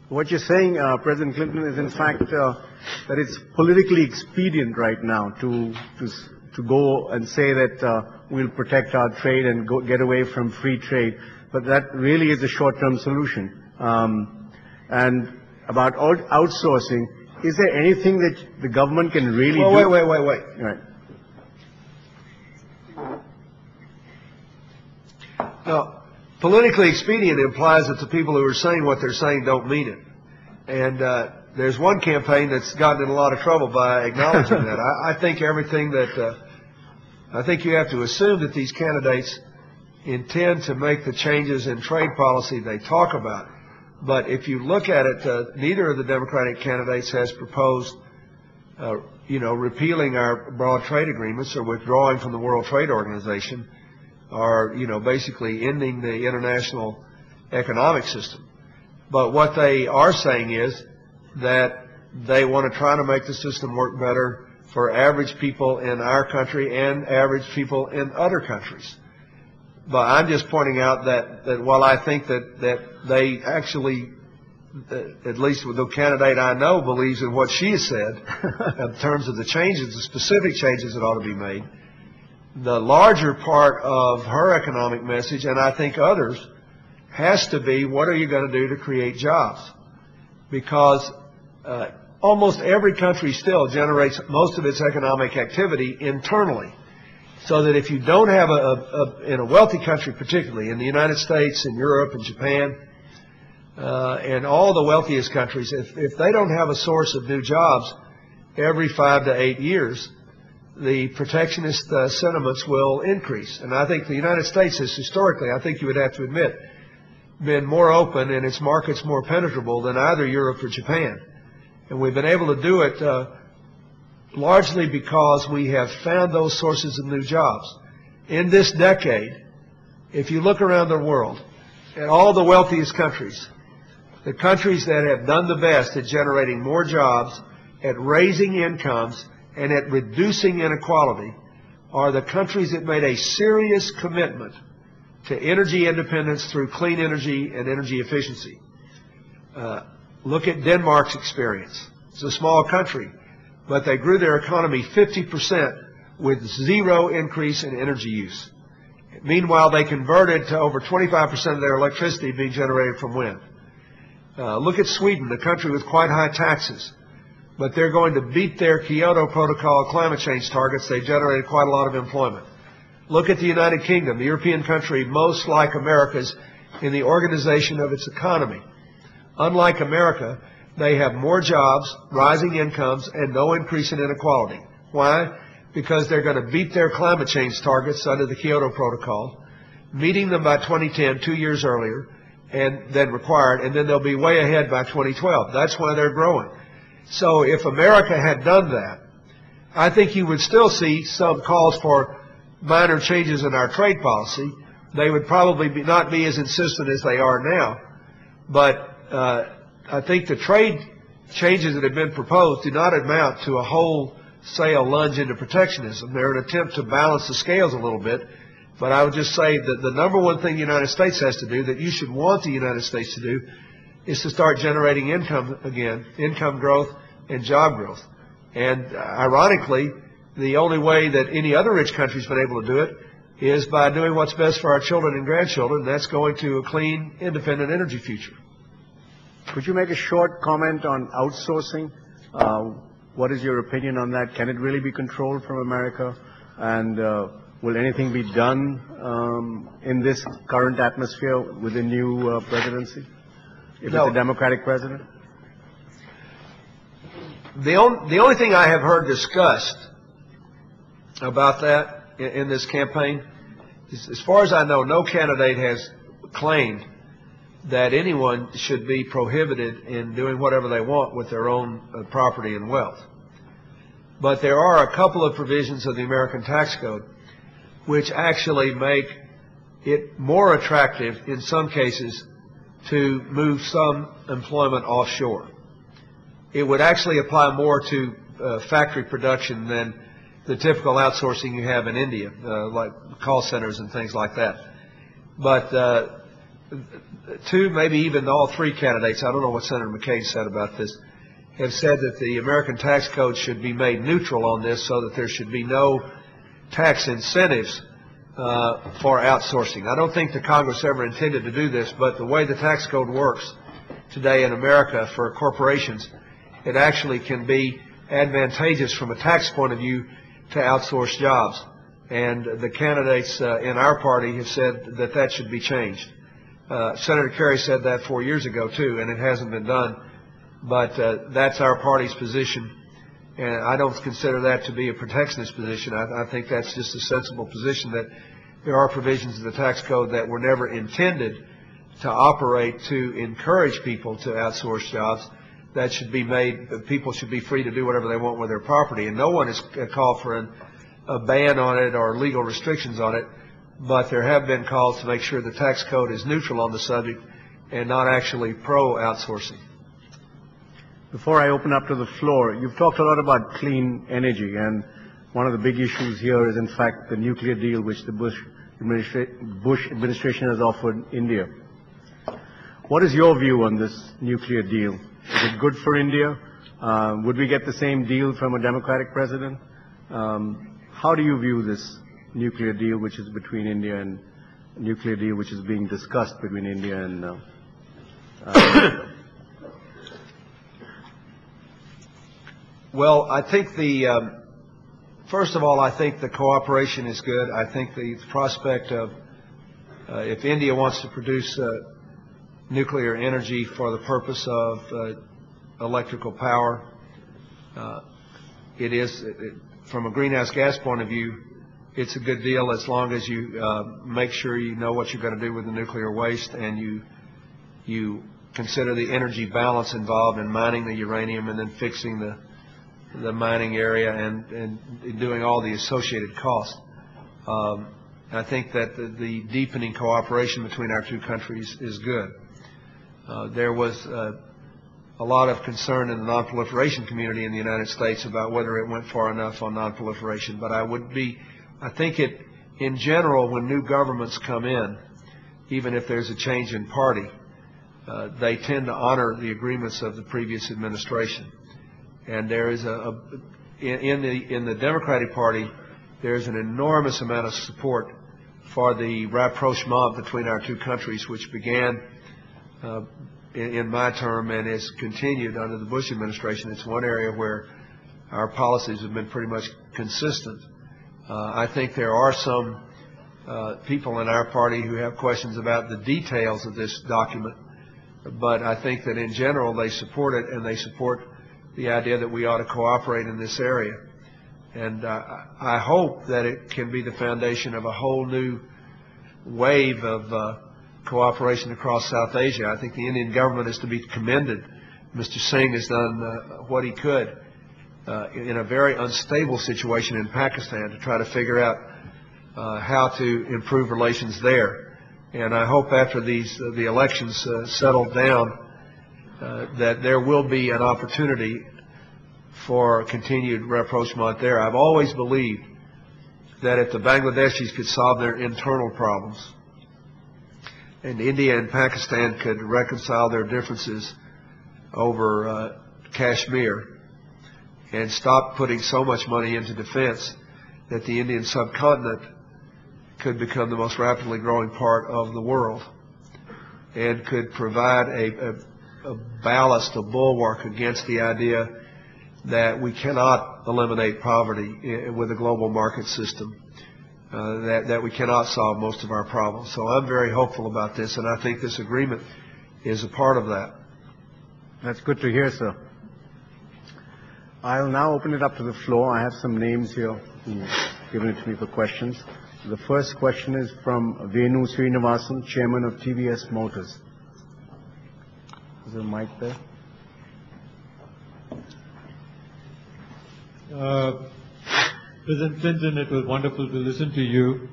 What you're saying, President Clinton, is in fact that it's politically expedient right now to go and say that we'll protect our trade and get away from free trade, but that really is a short-term solution. And about outsourcing, is there anything that the government can really do? Wait. Right. Now, politically expedient implies that the people who are saying what they're saying don't mean it. And there's one campaign that's gotten in a lot of trouble by acknowledging that. I think everything that I think you have to assume that these candidates intend to make the changes in trade policy they talk about. But if you look at it, neither of the Democratic candidates has proposed, repealing our broad trade agreements or withdrawing from the World Trade Organization, or, basically ending the international economic system. But what they are saying is that they want to try to make the system work better for average people in our country and average people in other countries. But I'm just pointing out that while I think that they actually, at least with the candidate I know, believes in what she has said in terms of the changes, the specific changes that ought to be made, the larger part of her economic message, and I think others, has to be, what are you going to do to create jobs? Because almost every country still generates most of its economic activity internally. So that if you don't have in a wealthy country particularly, in the United States, in Europe, and Japan, and all the wealthiest countries, if they don't have a source of new jobs every 5 to 8 years, the protectionist sentiments will increase. And I think the United States has historically, I think you would have to admit, been more open and its markets more penetrable than either Europe or Japan. And we've been able to do it largely because we have found those sources of new jobs. In this decade, if you look around the world at all the wealthiest countries, the countries that have done the best at generating more jobs, at raising incomes, and at reducing inequality are the countries that made a serious commitment to energy independence through clean energy and energy efficiency. Look at Denmark's experience. It's a small country, but they grew their economy 50% with zero increase in energy use. Meanwhile, they converted to over 25% of their electricity being generated from wind. Look at Sweden, a country with quite high taxes, but they're going to beat their Kyoto Protocol climate change targets. They generated quite a lot of employment. Look at the United Kingdom, the European country most like America's in the organization of its economy. Unlike America, they have more jobs, rising incomes, and no increase in inequality. Why? Because they're going to beat their climate change targets under the Kyoto Protocol, meeting them by 2010, 2 years earlier, and then required, and then they'll be way ahead by 2012. That's why they're growing. So if America had done that, I think you would still see some calls for minor changes in our trade policy. They would probably not be as insistent as they are now. But I think the trade changes that have been proposed do not amount to a wholesale lunge into protectionism. They're an attempt to balance the scales a little bit. But I would just say that the number one thing the United States has to do, that you should want the United States to do, is to start generating income again, income growth and job growth. And ironically, the only way that any other rich country's been able to do it is by doing what's best for our children and grandchildren, and that's going to a clean, independent energy future. Could you make a short comment on outsourcing? What is your opinion on that? Can it really be controlled from America? And will anything be done in this current atmosphere with the new presidency, if it's a Democratic president? The only thing I have heard discussed about that in this campaign is, as far as I know, no candidate has claimed that anyone should be prohibited in doing whatever they want with their own property and wealth. But there are a couple of provisions of the American tax code which actually make it more attractive in some cases to move some employment offshore. It would actually apply more to factory production than the typical outsourcing you have in India, like call centers and things like that. But two, maybe even all three candidates, I don't know what Senator McCain said about this, have said that the American tax code should be made neutral on this so that there should be no tax incentives for outsourcing. I don't think the Congress ever intended to do this, but the way the tax code works today in America for corporations, it actually can be advantageous from a tax point of view to outsource jobs. And the candidates in our party have said that that should be changed. Senator Kerry said that 4 years ago, too, and it hasn't been done. But that's our party's position, and I don't consider that to be a protectionist position. I think that's just a sensible position, that there are provisions of the tax code that were never intended to operate to encourage people to outsource jobs. That should be made, people should be free to do whatever they want with their property, and no one has called for a ban on it or legal restrictions on it, but there have been calls to make sure the tax code is neutral on the subject and not actually pro-outsourcing. Before I open up to the floor, you've talked a lot about clean energy, and one of the big issues here is, in fact, the nuclear deal which the Bush administration has offered India. What is your view on this nuclear deal? Is it good for India? Would we get the same deal from a Democratic president? How do you view this nuclear deal which is between India and nuclear deal which is being discussed between India and Well, I think first of all, I think the cooperation is good. I think the prospect of if India wants to produce nuclear energy for the purpose of electrical power, from a greenhouse gas point of view, it's a good deal as long as you make sure you know what you're going to do with the nuclear waste, and you consider the energy balance involved in mining the uranium and then fixing the mining area and doing all the associated costs. I think that the deepening cooperation between our two countries is good. There was a lot of concern in the nonproliferation community in the United States about whether it went far enough on nonproliferation, but I think in general, when new governments come in, even if there's a change in party, they tend to honor the agreements of the previous administration. And there is in the Democratic Party, there's an enormous amount of support for the rapprochement between our two countries, which began in my term and has continued under the Bush administration. It's one area where our policies have been pretty much consistent. I think there are some people in our party who have questions about the details of this document, but I think that in general they support it, and they support the idea that we ought to cooperate in this area. And I hope that it can be the foundation of a whole new wave of cooperation across South Asia. I think the Indian government is to be commended. Mr. Singh has done what he could in a very unstable situation in Pakistan to try to figure out how to improve relations there. And I hope after the elections settle down, that there will be an opportunity for continued rapprochement there. I've always believed that if the Bangladeshis could solve their internal problems, and India and Pakistan could reconcile their differences over Kashmir and stop putting so much money into defense, that the Indian subcontinent could become the most rapidly growing part of the world and could provide a ballast, a bulwark against the idea that we cannot eliminate poverty with a global market system, that we cannot solve most of our problems. So I'm very hopeful about this, and I think this agreement is a part of that. That's good to hear, sir. I'll now open it up to the floor. I have some names here who've given it to me for questions. The first question is from Venu Srinivasan, Chairman of TVS Motors. Is there a mic there? President Clinton, it was wonderful to listen to you,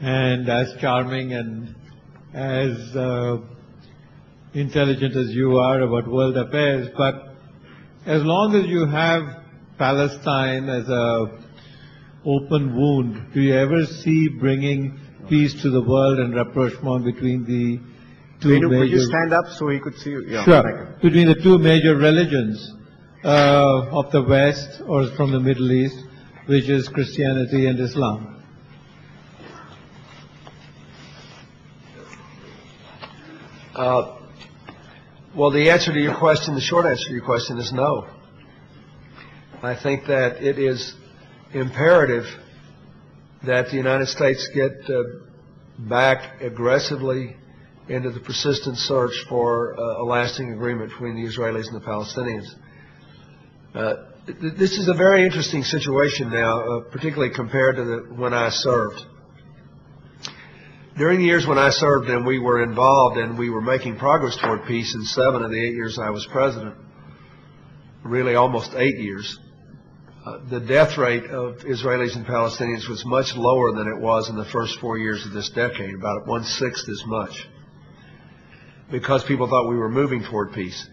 and as charming and as intelligent as you are about world affairs, but as long as you have Palestine as a open wound, do you ever see bringing peace to the world and rapprochement between the two Venu, could you major... stand up so he could see you? Yeah, Sure. thank you. Between the two major religions of the West or from the Middle East, which is Christianity and Islam. Well, the answer to your question, the short answer to your question is no. I think that it is imperative that the United States get back aggressively into the persistent search for a lasting agreement between the Israelis and the Palestinians. This is a very interesting situation now, particularly compared to when I served. During the years when I served and we were involved and we were making progress toward peace in 7 of the 8 years I was president, really almost 8 years, the death rate of Israelis and Palestinians was much lower than it was in the first 4 years of this decade, about 1/6 as much, because people thought we were moving toward peace.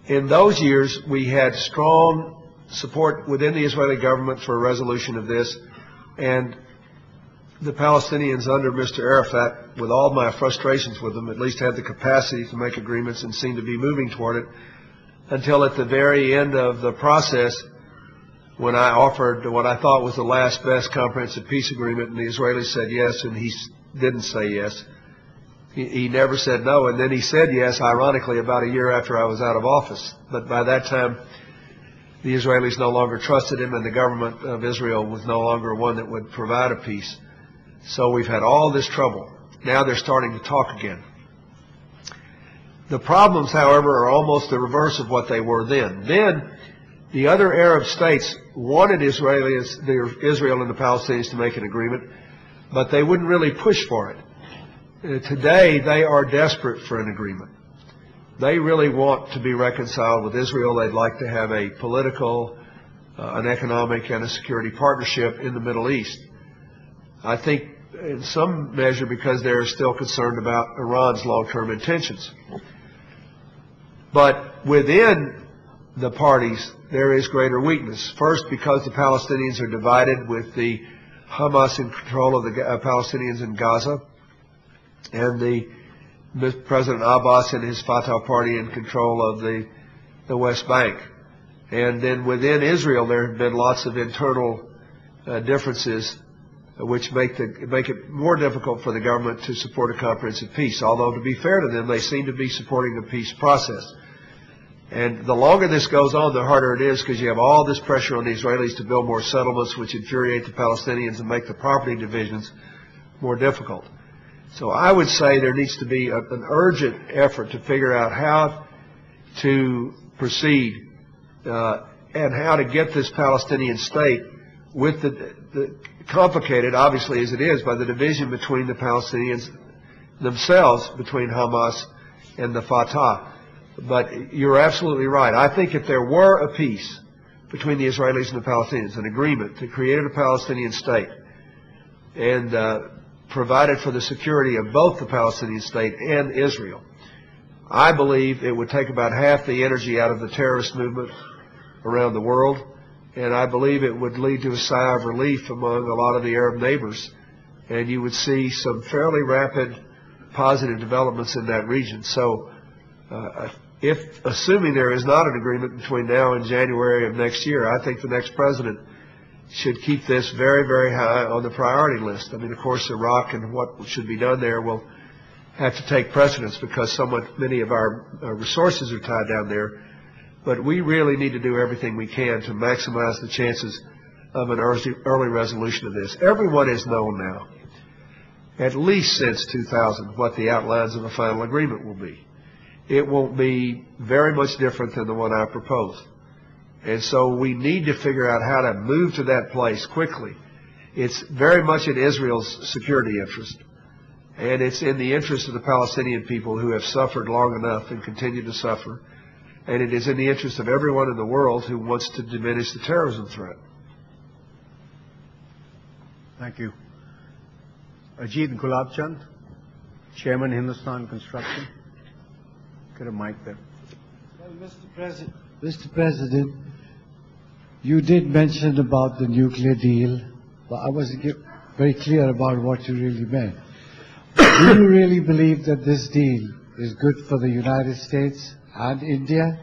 In those years, we had strong support within the Israeli government for a resolution of this, and the Palestinians under Mr. Arafat, with all my frustrations with them, at least had the capacity to make agreements and seemed to be moving toward it, until at the very end of the process, when I offered what I thought was the last best comprehensive peace agreement, and the Israelis said yes, and he didn't say yes. He never said no, and then he said yes, ironically, about a year after I was out of office. But by that time, the Israelis no longer trusted him, and the government of Israel was no longer one that would provide a peace. So we've had all this trouble. Now they're starting to talk again. The problems, however, are almost the reverse of what they were then. Then, the other Arab states wanted Israel and the Palestinians to make an agreement, but they wouldn't really push for it. Today, they are desperate for an agreement. They really want to be reconciled with Israel. They'd like to have a political, an economic, and a security partnership in the Middle East. I think in some measure because they're still concerned about Iran's long-term intentions. But within the parties, there is greater weakness. First, because the Palestinians are divided with the Hamas in control of the Palestinians in Gaza, and the President Abbas and his Fatah party in control of the West Bank. And then within Israel, there have been lots of internal differences which make it more difficult for the government to support a comprehensive peace. Although, to be fair to them, they seem to be supporting a peace process. And the longer this goes on, the harder it is, because you have all this pressure on the Israelis to build more settlements, which infuriate the Palestinians and make the property divisions more difficult. So I would say there needs to be an urgent effort to figure out how to proceed and how to get this Palestinian state, with the complicated, obviously as it is, by the division between the Palestinians themselves, between Hamas and the Fatah. But you're absolutely right. I think if there were a peace between the Israelis and the Palestinians, an agreement that created a Palestinian state and provided for the security of both the Palestinian state and Israel, I believe it would take about half the energy out of the terrorist movement around the world, and I believe it would lead to a sigh of relief among a lot of the Arab neighbors, and you would see some fairly rapid positive developments in that region. So if, assuming there is not an agreement between now and January of next year, I think the next president should keep this very, very high on the priority list. I mean, of course, Iraq and what should be done there will have to take precedence because many of our resources are tied down there. But we really need to do everything we can to maximize the chances of an early resolution of this. Everyone has known now, at least since 2000, what the outlines of a final agreement will be. It won't be very much different than the one I proposed. And so we need to figure out how to move to that place quickly. It's very much in Israel's security interest. And it's in the interest of the Palestinian people who have suffered long enough and continue to suffer. And it is in the interest of everyone in the world who wants to diminish the terrorism threat. Thank you. Ajit Gulabchand, Chairman, Hindustan Construction. Get a mic there. Well, Mr. President, you did mention about the nuclear deal, but I wasn't very clear about what you really meant. Do you really believe that this deal is good for the United States and India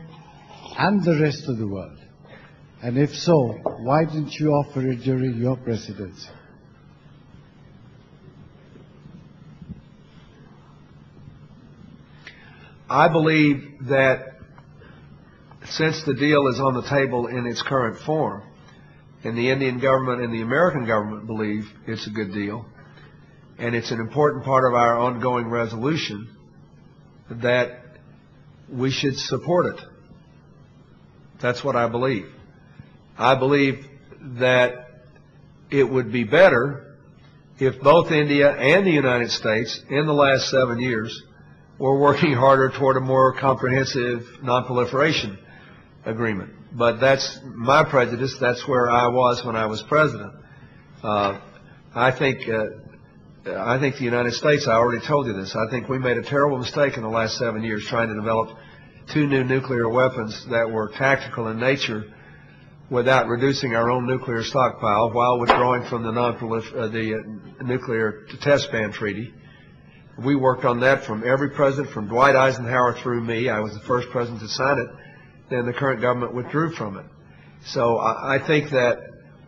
and the rest of the world? And if so, why didn't you offer it during your presidency? I believe that since the deal is on the table in its current form, and the Indian government and the American government believe it's a good deal, and it's an important part of our ongoing resolution, that we should support it. That's what I believe. I believe that it would be better if both India and the United States in the last 7 years were working harder toward a more comprehensive non-proliferation agreement. But that's my prejudice. That's where I was when I was president. I think the United States, I already told you this, I think we made a terrible mistake in the last 7 years trying to develop 2 new nuclear weapons that were tactical in nature without reducing our own nuclear stockpile while withdrawing from the nuclear test ban treaty. We worked on that from every president, from Dwight Eisenhower through me. I was the first president to sign it. Then the current government withdrew from it. So I think that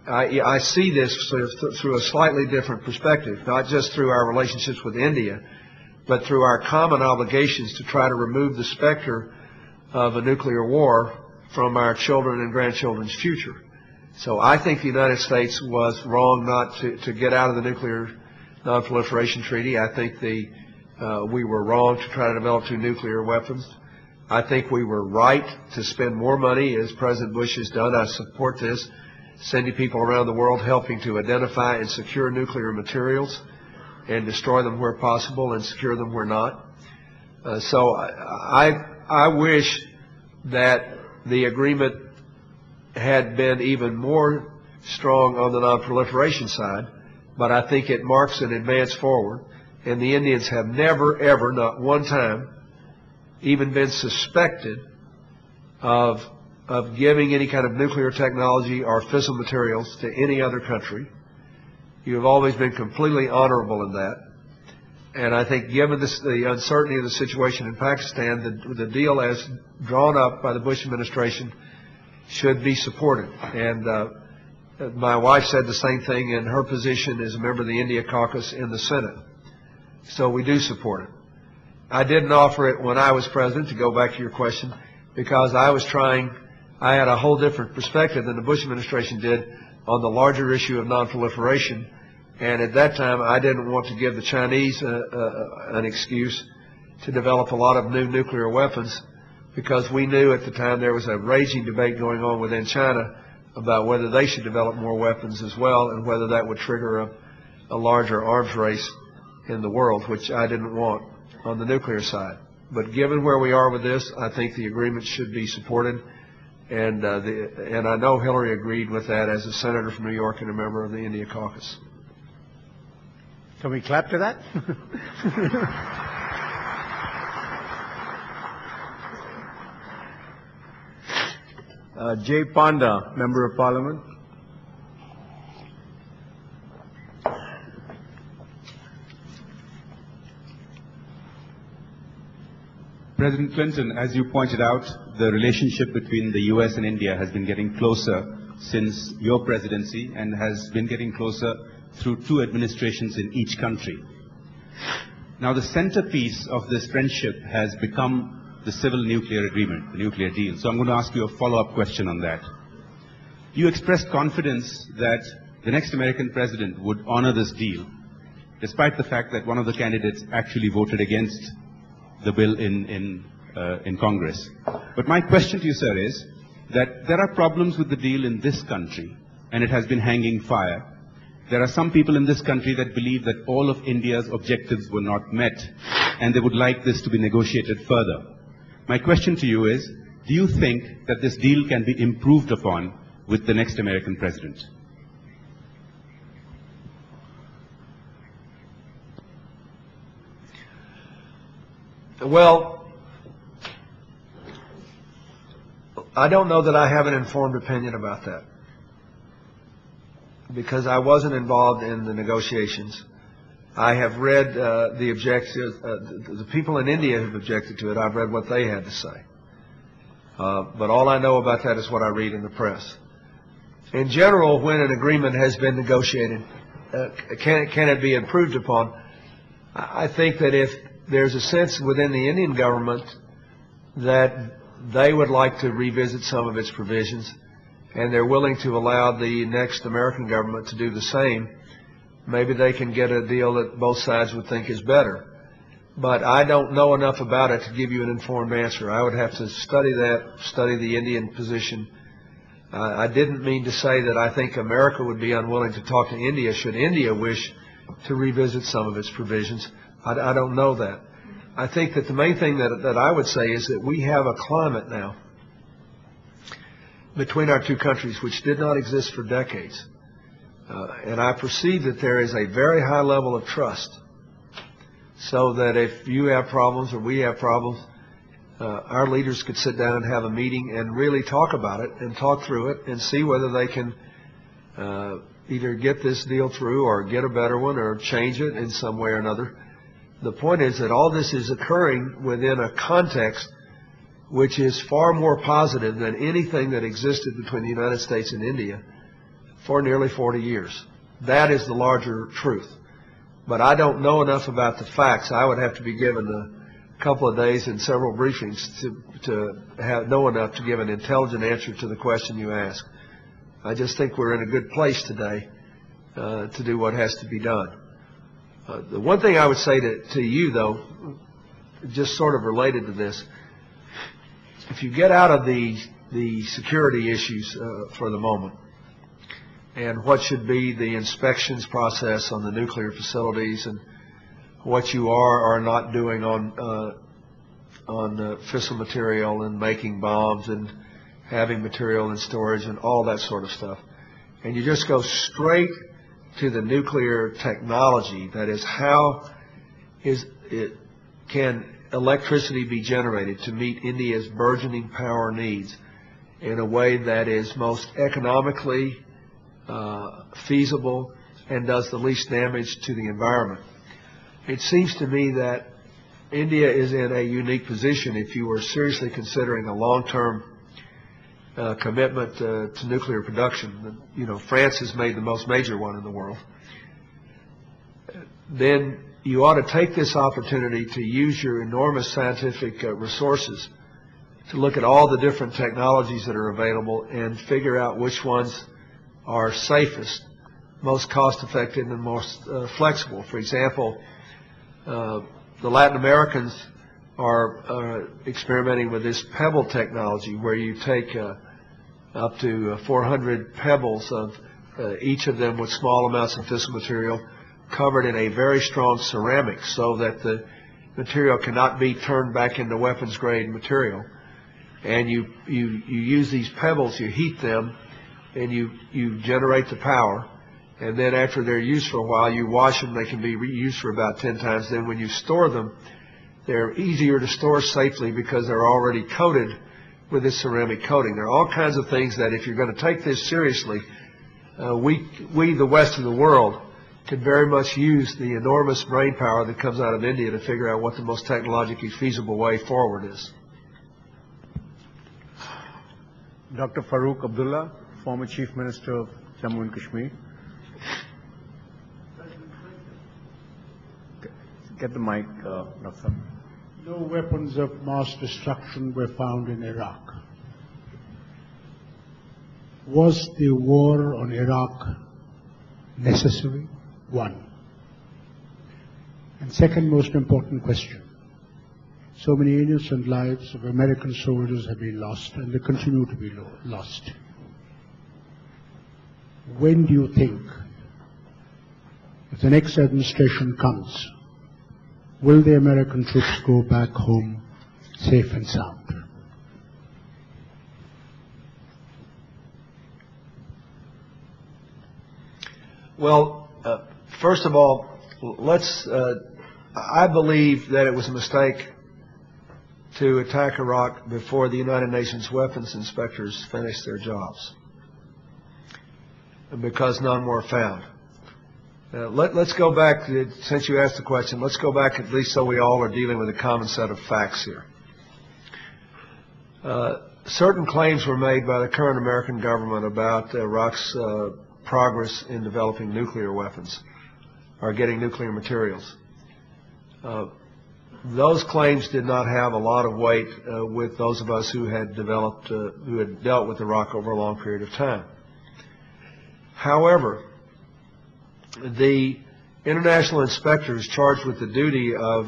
I see this through a slightly different perspective, not just through our relationships with India, but through our common obligations to try to remove the specter of a nuclear war from our children and grandchildren's future. So I think the United States was wrong not to get out of the nuclear non-proliferation treaty. I think we were wrong to try to develop 2 nuclear weapons. I think we were right to spend more money, as President Bush has done. I support this, sending people around the world helping to identify and secure nuclear materials and destroy them where possible and secure them where not. So I wish that the agreement had been even more strong on the non-proliferation side, but I think it marks an advance forward, and the Indians have never, ever, not one time, even been suspected of giving any kind of nuclear technology or fissile materials to any other country. You have always been completely honorable in that. And I think given the uncertainty of the situation in Pakistan, the deal as drawn up by the Bush administration should be supported. And my wife said the same thing in her position as a member of the India caucus in the Senate. So we do support it. I didn't offer it when I was president, to go back to your question, because I had a whole different perspective than the Bush administration did on the larger issue of non-proliferation. And at that time, I didn't want to give the Chinese an excuse to develop a lot of new nuclear weapons, because we knew at the time there was a raging debate going on within China about whether they should develop more weapons as well, and whether that would trigger a larger arms race in the world, which I didn't want on the nuclear side. But given where we are with this, I think the agreement should be supported. And I know Hillary agreed with that as a senator from New York and a member of the India caucus. Can we clap to that? Jay Panda, Member of Parliament. President Clinton, as you pointed out, the relationship between the U.S. and India has been getting closer since your presidency, and has been getting closer through 2 administrations in each country. Now, the centerpiece of this friendship has become the civil nuclear agreement, the nuclear deal. So I'm going to ask you a follow-up question on that. You expressed confidence that the next American president would honor this deal, despite the fact that one of the candidates actually voted against the bill in Congress. But my question to you, sir, is that there are problems with the deal in this country, and it has been hanging fire. There are some people in this country that believe that all of India's objectives were not met, and they would like this to be negotiated further. My question to you is, do you think that this deal can be improved upon with the next American president? Well, I don't know that I have an informed opinion about that. because I wasn't involved in the negotiations. I have read the objections, the people in India have objected to it. I've read what they had to say. But all I know about that is what I read in the press. In general, when an agreement has been negotiated, can it be improved upon? I think that if there's a sense within the Indian government that they would like to revisit some of its provisions, and they're willing to allow the next American government to do the same, maybe they can get a deal that both sides would think is better. But I don't know enough about it to give you an informed answer. I would have to study that, study the Indian position. I didn't mean to say that I think America would be unwilling to talk to India should India wish to revisit some of its provisions. I don't know that. I think that the main thing that I would say is that we have a climate now between our two countries which did not exist for decades. And I perceive that there is a very high level of trust, so that if you have problems or we have problems, our leaders could sit down and have a meeting and really talk about it and talk through it and see whether they can either get this deal through or get a better one or change it in some way or another. The point is that all this is occurring within a context which is far more positive than anything that existed between the United States and India for nearly 40 years. That is the larger truth. But I don't know enough about the facts. I would have to be given a couple of days and several briefings to know enough to give an intelligent answer to the question you ask. I just think we're in a good place today to do what has to be done. The one thing I would say to you, though, just sort of related to this, if you get out of the security issues for the moment, and what should be the inspections process on the nuclear facilities, and what you are not doing on fissile material and making bombs and having material in storage and all that sort of stuff, and you just go straight to the nuclear technology, that is, how can electricity be generated to meet India's burgeoning power needs in a way that is most economically feasible and does the least damage to the environment. It seems to me that India is in a unique position if you were seriously considering a long-term commitment to nuclear production. You know, France has made the most major one in the world. Then you ought to take this opportunity to use your enormous scientific resources to look at all the different technologies that are available and figure out which ones are safest, most cost-effective, and most flexible. For example, the Latin Americans are experimenting with this pebble technology, where you take up to 400 pebbles of each of them with small amounts of fissile material covered in a very strong ceramic, so that the material cannot be turned back into weapons-grade material. And you use these pebbles, you heat them, and you generate the power. And then after they're used for a while, you wash them. They can be reused for about 10 times. Then when you store them, they're easier to store safely because they're already coated with this ceramic coating. There are all kinds of things that, if you're going to take this seriously, we, the West of the world, could very much use the enormous brain power that comes out of India to figure out what the most technologically feasible way forward is. Dr. Farooq Abdullah, former Chief Minister of Jammu and Kashmir. Get the mic, Dr. No weapons of mass destruction were found in Iraq. Was the war on Iraq necessary? One. And second most important question. So many innocent lives of American soldiers have been lost, and they continue to be lost. When do you think, if the next administration comes, will the American troops go back home safe and sound? Well, first of all, I believe that it was a mistake to attack Iraq before the United Nations weapons inspectors finished their jobs. because none were found. Let's go back, since you asked the question, let's go back at least so we all are dealing with a common set of facts here. Certain claims were made by the current American government about Iraq's progress in developing nuclear weapons or getting nuclear materials. Those claims did not have a lot of weight with those of us who had dealt with Iraq over a long period of time. However, the international inspectors charged with the duty of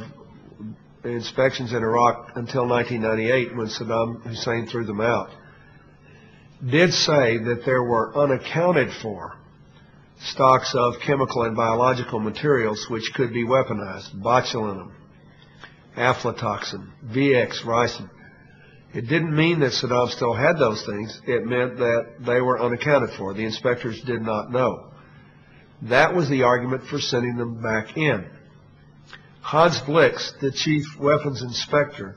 inspections in Iraq until 1998, when Saddam Hussein threw them out, did say that there were unaccounted for stocks of chemical and biological materials which could be weaponized: botulinum, aflatoxin, VX, ricin. It didn't mean that Saddam still had those things. It meant that they were unaccounted for. The inspectors did not know. That was the argument for sending them back in. Hans Blix, the chief weapons inspector,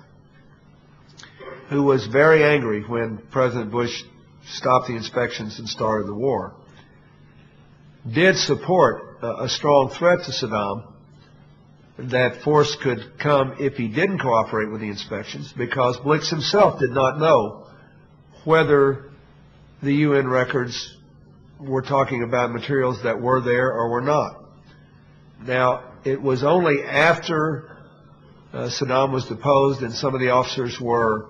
who was very angry when President Bush stopped the inspections and started the war, did support a strong threat to Saddam that force could come if he didn't cooperate with the inspections, because Blix himself did not know whether the UN records were talking about materials that were there or were not. Now, it was only after Saddam was deposed and some of the officers were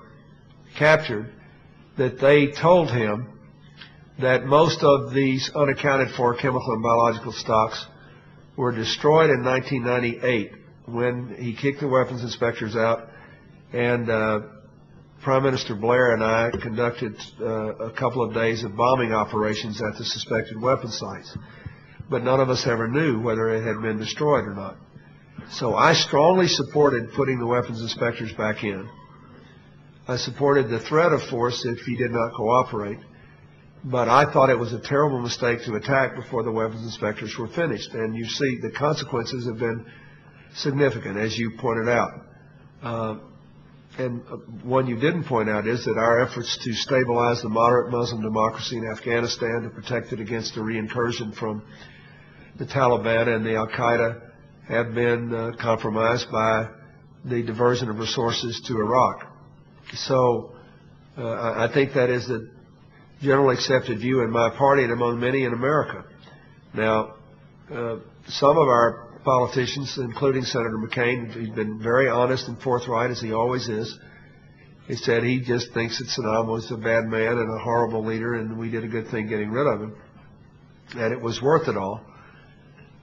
captured that they told him that most of these unaccounted for chemical and biological stocks were destroyed in 1998 when he kicked the weapons inspectors out, and Prime Minister Blair and I conducted a couple of days of bombing operations at the suspected weapon sites. But none of us ever knew whether it had been destroyed or not. So I strongly supported putting the weapons inspectors back in. I supported the threat of force if he did not cooperate. But I thought it was a terrible mistake to attack before the weapons inspectors were finished. And you see the consequences have been significant, as you pointed out. And one you didn't point out is that our efforts to stabilize the moderate Muslim democracy in Afghanistan, to protect it against a reincursion from the Taliban and the Al-Qaeda, have been compromised by the diversion of resources to Iraq. So I think that is the generally accepted view in my party and among many in America. Now, some of our politicians, including Senator McCain, he's been very honest and forthright, as he always is. He said he just thinks that Saddam was a bad man and a horrible leader, and we did a good thing getting rid of him. And it was worth it all.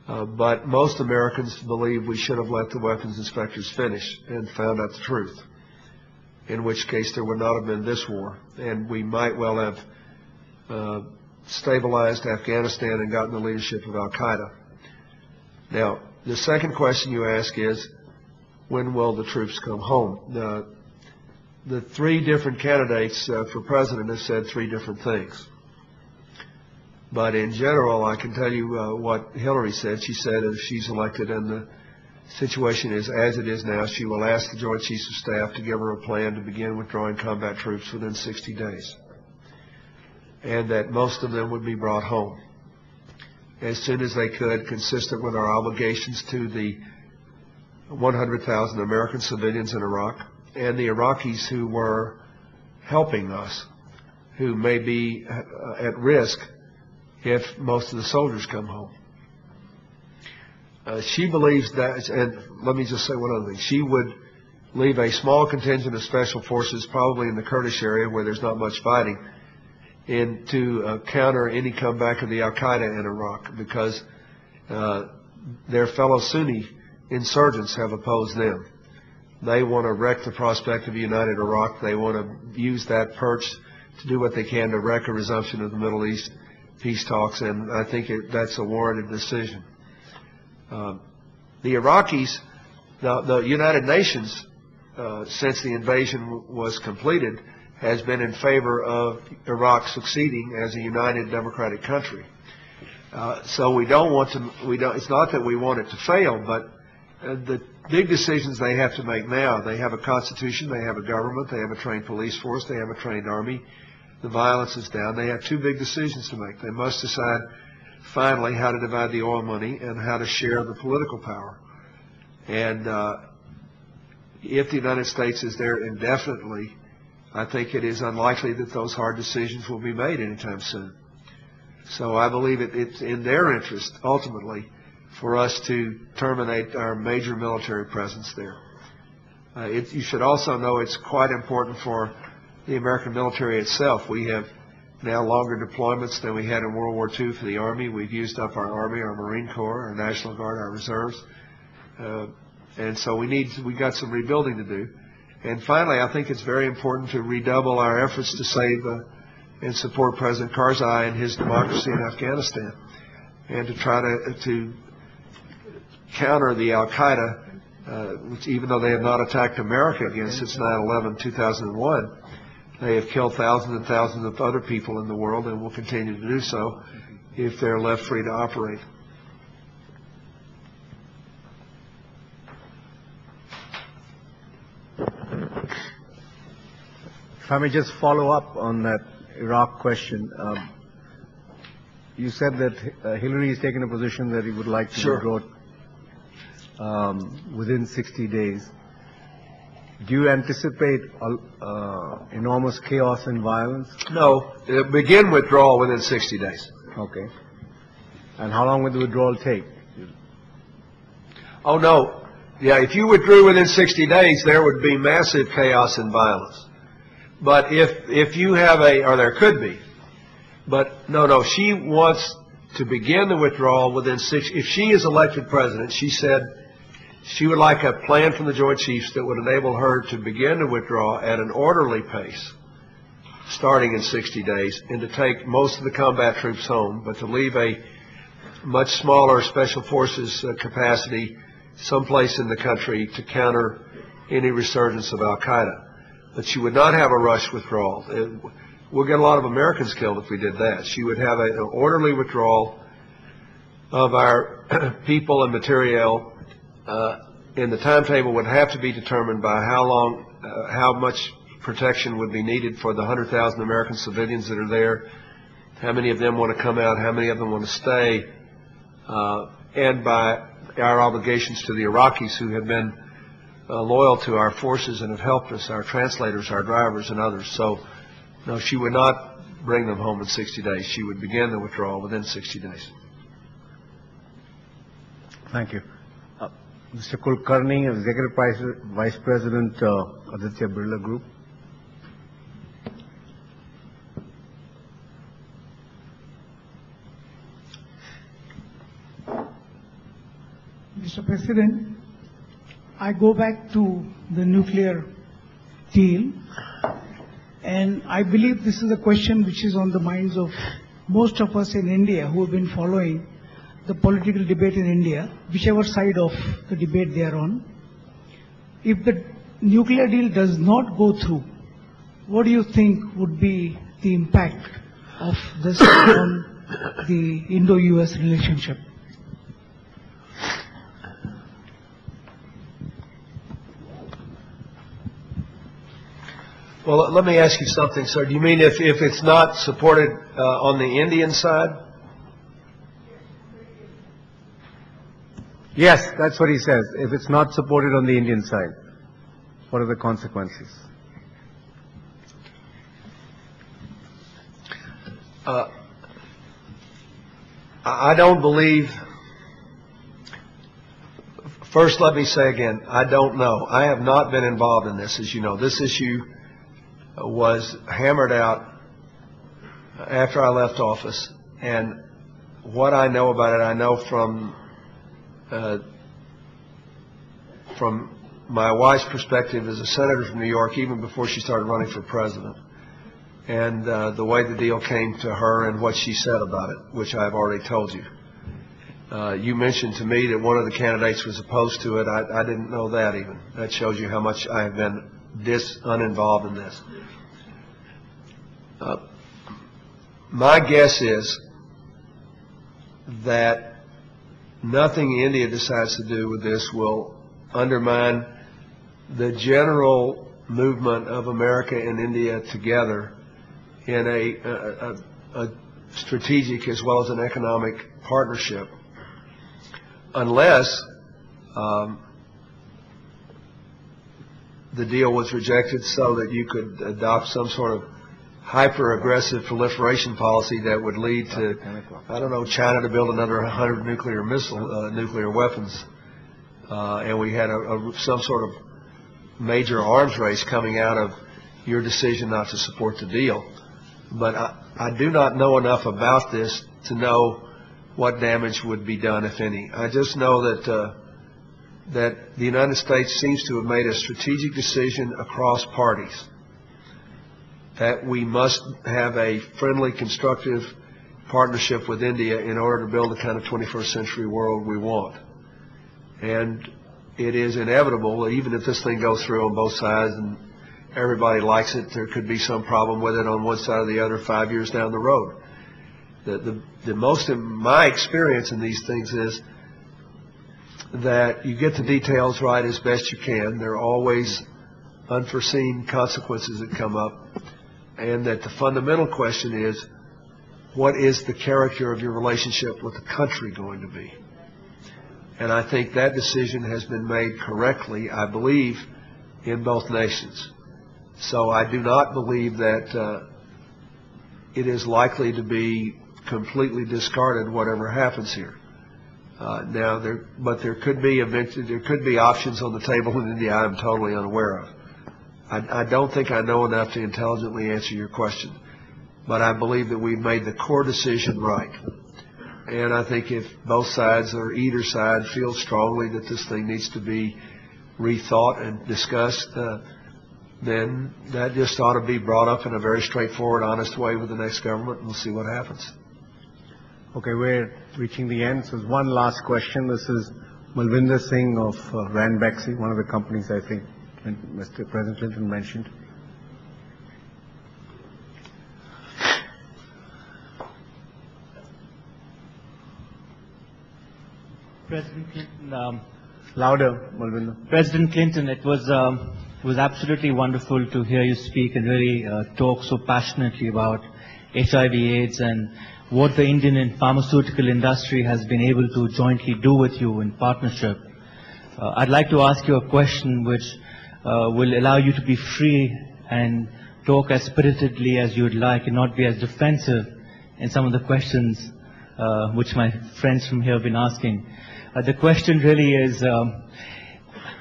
But most Americans believe we should have let the weapons inspectors finish and found out the truth, in which case there would not have been this war, and we might well have stabilized Afghanistan and gotten the leadership of Al-Qaeda. Now, the second question you ask is, when will the troops come home? The three different candidates for president have said three different things. But in general, I can tell you what Hillary said. She said if she's elected and the situation is as it is now, she will ask the Joint Chiefs of Staff to give her a plan to begin withdrawing combat troops within 60 days. And that most of them would be brought home as soon as they could, consistent with our obligations to the 100,000 American civilians in Iraq and the Iraqis who were helping us, who may be at risk if most of the soldiers come home. She believes that, and let me just say one other thing, she would leave a small contingent of special forces, probably in the Kurdish area where there's not much fighting, to counter any comeback of the Al-Qaeda in Iraq, because their fellow Sunni insurgents have opposed them. They want to wreck the prospect of a united Iraq. They want to use that perch to do what they can to wreck a resumption of the Middle East peace talks, and I think that's a warranted decision. The Iraqis, the United Nations, since the invasion was completed, has been in favor of Iraq succeeding as a united democratic country. So we don't want to, it's not that we want it to fail, but the big decisions they have to make now, they have a constitution, they have a government, they have a trained police force, they have a trained army, the violence is down, they have two big decisions to make. They must decide finally how to divide the oil money and how to share the political power. And if the United States is there indefinitely, I think it is unlikely that those hard decisions will be made anytime soon. So I believe it's in their interest, ultimately, for us to terminate our major military presence there. You should also know it's quite important for the American military itself. We have now longer deployments than we had in World War II for the Army. We've used up our Army, our Marine Corps, our National Guard, our reserves. And so we got some rebuilding to do. And finally, I think it's very important to redouble our efforts to save and support President Karzai and his democracy in Afghanistan, and to try to counter the Al-Qaeda, which even though they have not attacked America again since 9/11, 2001, they have killed thousands and thousands of other people in the world and will continue to do so if they're left free to operate. If I may just follow up on that Iraq question. You said that Hillary has taken a position that he would like to withdraw within 60 days. Do you anticipate enormous chaos and violence? No. Begin withdrawal within 60 days. Okay. And how long would the withdrawal take? Oh, no. Yeah, if you withdrew within 60 days, there would be massive chaos and violence. But if you have or there could be, but no, she wants to begin the withdrawal within if she is elected president, she said she would like a plan from the Joint Chiefs that would enable her to begin to withdraw at an orderly pace, starting in 60 days, and to take most of the combat troops home, but to leave a much smaller special forces capacity someplace in the country to counter any resurgence of Al-Qaeda. But she would not have a rush withdrawal. We'll get a lot of Americans killed if we did that. She would have an orderly withdrawal of our people and materiel, and the timetable would have to be determined by how much protection would be needed for the 100,000 American civilians that are there, how many of them want to come out, how many of them want to stay, and by our obligations to the Iraqis who have been loyal to our forces and have helped us, our translators, our drivers, and others. So, no, she would not bring them home in 60 days. She would begin the withdrawal within 60 days. Thank you. Mr. Kulkarni, Executive Vice President, Aditya Birla Group. Mr. President, I go back to the nuclear deal, and I believe this is a question which is on the minds of most of us in India who have been following the political debate in India, whichever side of the debate they are on. If the nuclear deal does not go through, what do you think would be the impact of this on the Indo-US relationship? Well, let me ask you something, sir. Do you mean if it's not supported on the Indian side? Yes, that's what he says. If it's not supported on the Indian side, what are the consequences? I don't believe. First, let me say again, I don't know. I have not been involved in this, as you know. This issue was hammered out after I left office, and what I know about it, I know from my wife's perspective as a senator from New York, even before she started running for president, and the way the deal came to her and what she said about it, which I've already told you. You mentioned to me that one of the candidates was opposed to it. I didn't know that even. That shows you how much I have been uninvolved in this. My guess is that nothing India decides to do with this will undermine the general movement of America and India together in a strategic as well as an economic partnership, unless the deal was rejected so that you could adopt some sort of hyper-aggressive proliferation policy that would lead to, I don't know, China to build another 100 nuclear weapons, and we had some sort of major arms race coming out of your decision not to support the deal. But I do not know enough about this to know what damage would be done, if any. I just know that that the United States seems to have made a strategic decision across parties that we must have a friendly, constructive partnership with India in order to build the kind of 21st century world we want. And it is inevitable, even if this thing goes through on both sides and everybody likes it, there could be some problem with it on one side or the other 5 years down the road. The most of my experience in these things is that you get the details right as best you can. There are always unforeseen consequences that come up, and that the fundamental question is, what is the character of your relationship with the country going to be? And I think that decision has been made correctly, I believe, in both nations. So I do not believe that it is likely to be completely discarded, whatever happens here. But there could be options on the table in India I'm totally unaware of. I don't think I know enough to intelligently answer your question, but I believe that we've made the core decision right. And I think if both sides or either side feels strongly that this thing needs to be rethought and discussed, then that just ought to be brought up in a very straightforward, honest way with the next government, and we'll see what happens. Okay, we're reaching the end. So there's one last question. This is Malvinder Singh of Ranbaxy, one of the companies I think Mr. President Clinton mentioned. President Clinton, Louder, Malvinder. President Clinton, it was absolutely wonderful to hear you speak and really talk so passionately about HIV/AIDS and what the Indian pharmaceutical industry has been able to jointly do with you in partnership. I'd like to ask you a question which will allow you to be free and talk as spiritedly as you'd like and not be as defensive in some of the questions which my friends from here have been asking. The question really is,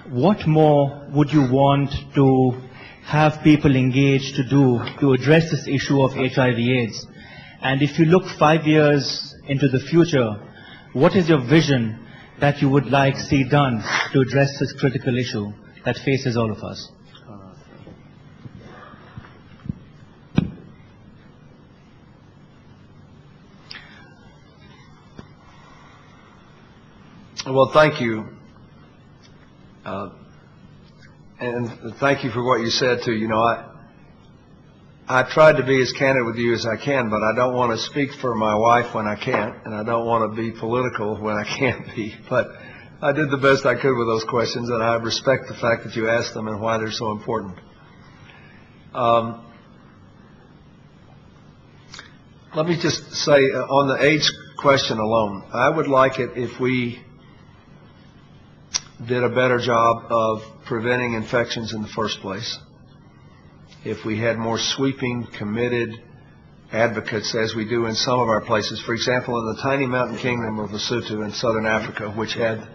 what more would you want to have people engaged to do to address this issue of HIV/AIDS? And if you look 5 years into the future, what is your vision that you would like to see done to address this critical issue that faces all of us? Well, thank you. And thank you for what you said, too. You know, I tried to be as candid with you as I can, but I don't want to speak for my wife when I can't, and I don't want to be political when I can't be. But I did the best I could with those questions, and I respect the fact that you asked them and why they're so important. Let me just say, on the AIDS question alone, I would like it if we did a better job of preventing infections in the first place, if we had more sweeping, committed advocates as we do in some of our places. For example, in the tiny mountain kingdom of Lesotho in southern Africa, which had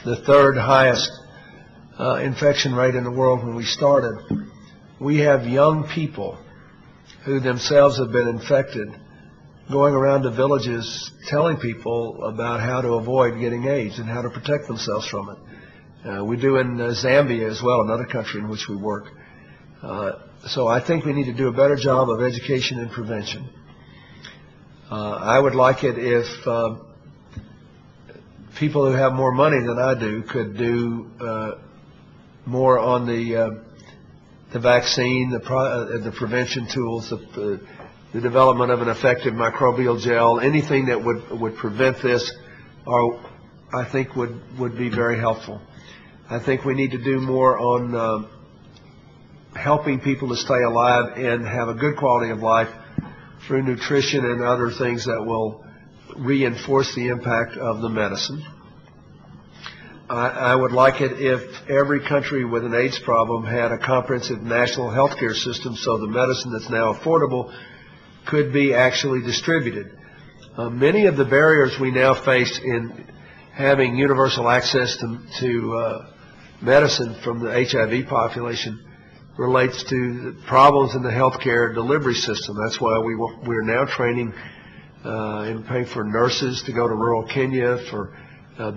the third highest infection rate in the world when we started, we have young people who themselves have been infected going around to villages telling people about how to avoid getting AIDS and how to protect themselves from it. We do in Zambia as well, another country in which we work. So I think we need to do a better job of education and prevention. I would like it if people who have more money than I do could do more on the vaccine, the prevention tools, the development of an effective microbial gel, anything that would prevent this, I think would be very helpful. I think we need to do more on helping people to stay alive and have a good quality of life through nutrition and other things that will reinforce the impact of the medicine. I would like it if every country with an AIDS problem had a comprehensive national health care system so the medicine that's now affordable could be actually distributed. Many of the barriers we now face in having universal access to medicine from the HIV population relates to problems in the healthcare delivery system. That's why we're now training and paying for nurses to go to rural Kenya, for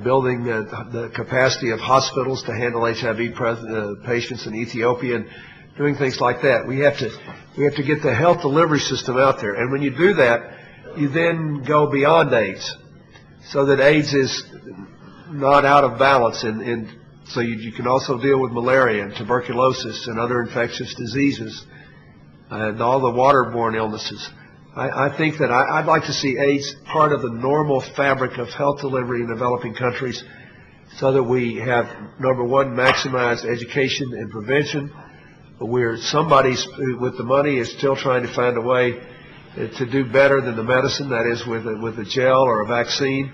building the capacity of hospitals to handle HIV patients in Ethiopia, and doing things like that. We have to get the health delivery system out there. And when you do that, you then go beyond AIDS, so that AIDS is not out of balance, and so you can also deal with malaria and tuberculosis and other infectious diseases and all the waterborne illnesses. I think that I'd like to see AIDS part of the normal fabric of health delivery in developing countries, so that we have, number one, maximized education and prevention, where somebody with the money is still trying to find a way to do better than the medicine, that is with a gel or a vaccine.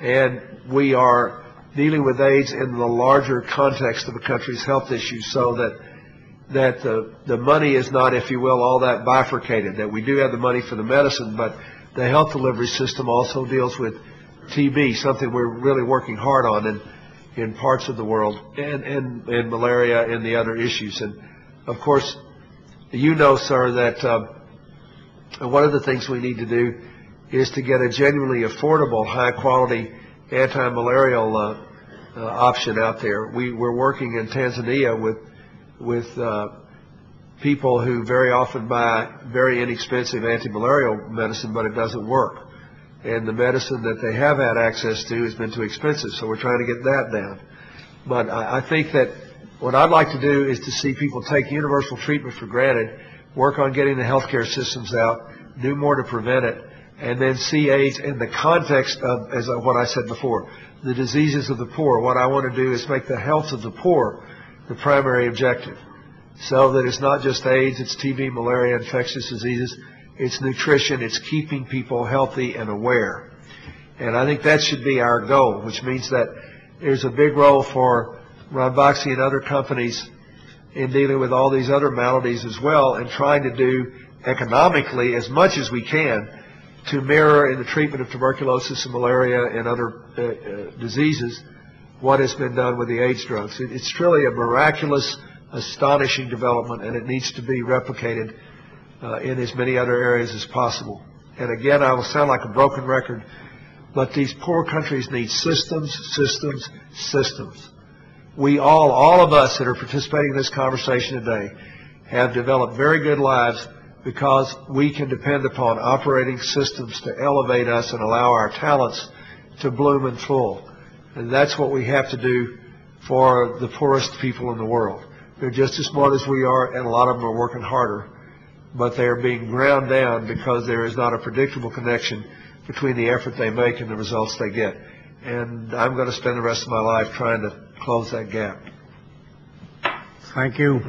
And we are dealing with AIDS in the larger context of a country's health issues, so that the money is not, if you will, all that bifurcated, that we do have the money for the medicine, but the health delivery system also deals with TB, something we're really working hard on in parts of the world, and malaria and the other issues. And of course, you know, sir, that one of the things we need to do is to get a genuinely affordable, high-quality anti-malarial option out there. We're working in Tanzania with people who very often buy very inexpensive anti-malarial medicine, but it doesn't work. And the medicine that they have had access to has been too expensive, so we're trying to get that down. But I think that what I'd like to do is to see people take universal treatment for granted, work on getting the healthcare systems out, do more to prevent it, and then see AIDS in the context of, as what I said before, the diseases of the poor. What I want to do is make the health of the poor the primary objective, so that it's not just AIDS, it's TB, malaria, infectious diseases, it's nutrition, it's keeping people healthy and aware. And I think that should be our goal, which means that there's a big role for Ranbaxy and other companies in dealing with all these other maladies as well, and trying to do economically as much as we can to mirror in the treatment of tuberculosis and malaria and other diseases what has been done with the AIDS drugs. It's truly a miraculous, astonishing development, and it needs to be replicated in as many other areas as possible. And again, I will sound like a broken record, but these poor countries need systems, systems, systems. We all of us that are participating in this conversation today have developed very good lives because we can depend upon operating systems to elevate us and allow our talents to bloom in full. And that's what we have to do for the poorest people in the world. They're just as smart as we are, and a lot of them are working harder, but they're being ground down because there is not a predictable connection between the effort they make and the results they get. And I'm going to spend the rest of my life trying to close that gap. Thank you.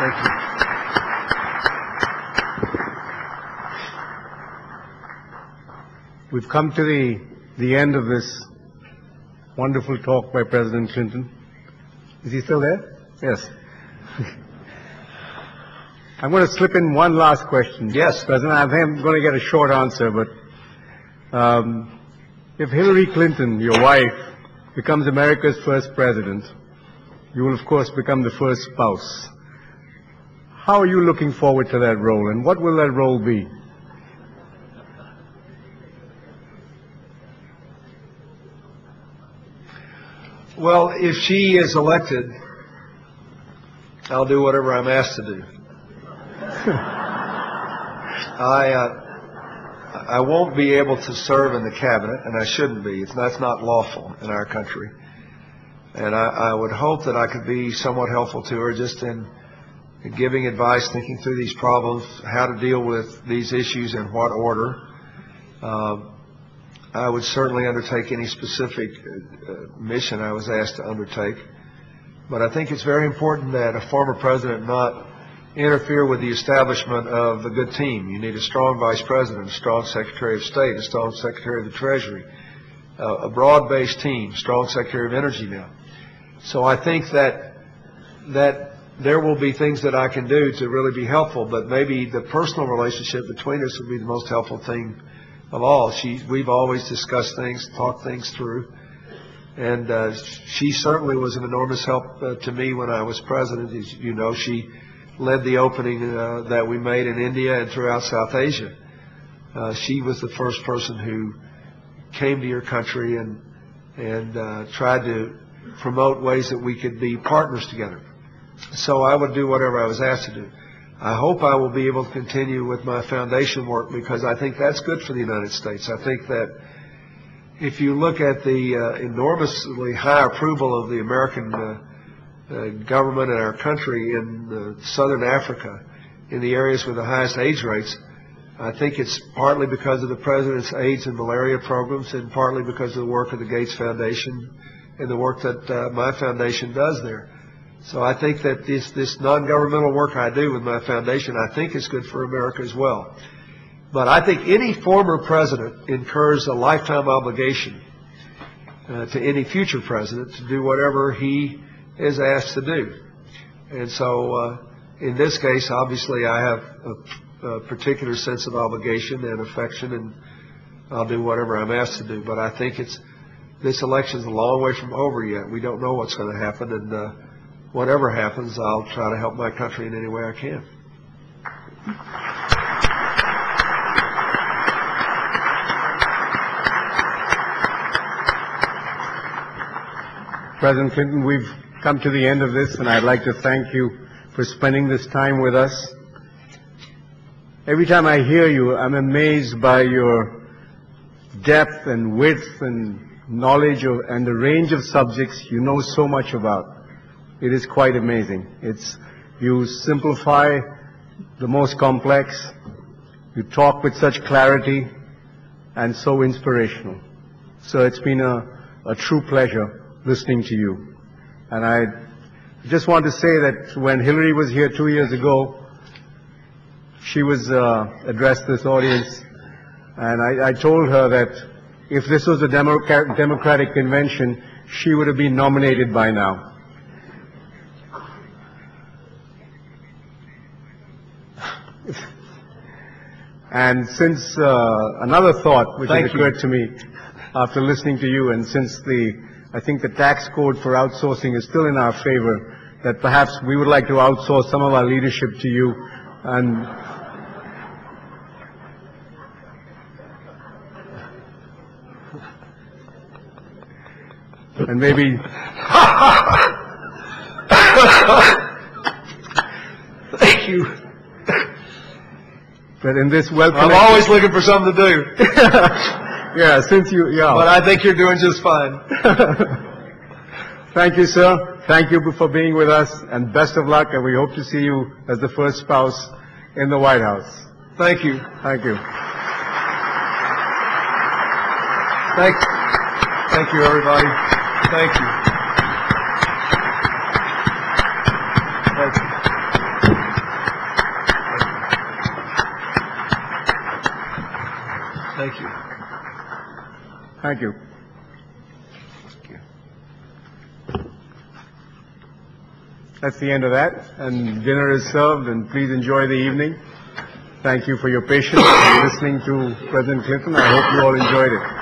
Thank you. We've come to the end of this wonderful talk by President Clinton. Is he still there? Yes. I'm going to slip in one last question. Yes. President, I think I'm going to get a short answer, but if Hillary Clinton, your wife, becomes America's first president, you will, of course, become the first spouse. How are you looking forward to that role, and what will that role be? Well, if she is elected, I'll do whatever I'm asked to do. I won't be able to serve in the cabinet, and I shouldn't be. That's not lawful in our country. And I would hope that I could be somewhat helpful to her just in giving advice, thinking through these problems, how to deal with these issues in what order. I would certainly undertake any specific mission I was asked to undertake. But I think it's very important that a former president not interfere with the establishment of a good team. You need a strong vice president, a strong secretary of state, a strong secretary of the treasury, a broad-based team, strong secretary of energy now. So I think that there will be things that I can do to really be helpful, but maybe the personal relationship between us would be the most helpful thing of all. We've always discussed things, talked things through, and she certainly was an enormous help to me when I was president. As you know, she led the opening that we made in India and throughout South Asia. She was the first person who came to your country and tried to promote ways that we could be partners together. So I would do whatever I was asked to do. I hope I will be able to continue with my foundation work because I think that's good for the United States. I think that if you look at the enormously high approval of the American government and our country in southern Africa, in the areas with the highest AIDS rates, I think it's partly because of the President's AIDS and malaria programs and partly because of the work of the Gates Foundation and the work that my foundation does there. So I think that this non-governmental work I do with my foundation, I think is good for America as well. But I think any former president incurs a lifetime obligation to any future president to do whatever he is asked to do. And so in this case, obviously, I have a particular sense of obligation and affection, and I'll do whatever I'm asked to do. But I think this election's a long way from over yet. We don't know what's going to happen, and whatever happens, I'll try to help my country in any way I can. President Clinton, we've come to the end of this, and I'd like to thank you for spending this time with us. Every time I hear you, I'm amazed by your depth and width and knowledge and the range of subjects you know so much about. It is quite amazing. You simplify the most complex, you talk with such clarity, and so inspirational. So it's been a true pleasure listening to you. And I just want to say that when Hillary was here 2 years ago, she was addressed this audience, and I told her that if this was a Democratic convention, she would have been nominated by now. And since another thought which had occurred to me after listening to you, and since I think the tax code for outsourcing is still in our favor, that perhaps we would like to outsource some of our leadership to you, and maybe Thank you. But in this I'm always looking for something to do. Yeah, But I think you're doing just fine. Thank you, sir. Thank you for being with us, and best of luck, and we hope to see you as the first spouse in the White House. Thank you. Thank you. Thank you, everybody. Thank you. Thank you. Thank you. Thank you. That's the end of that, and dinner is served, and please enjoy the evening. Thank you for your patience in listening to President Clinton. I hope you all enjoyed it.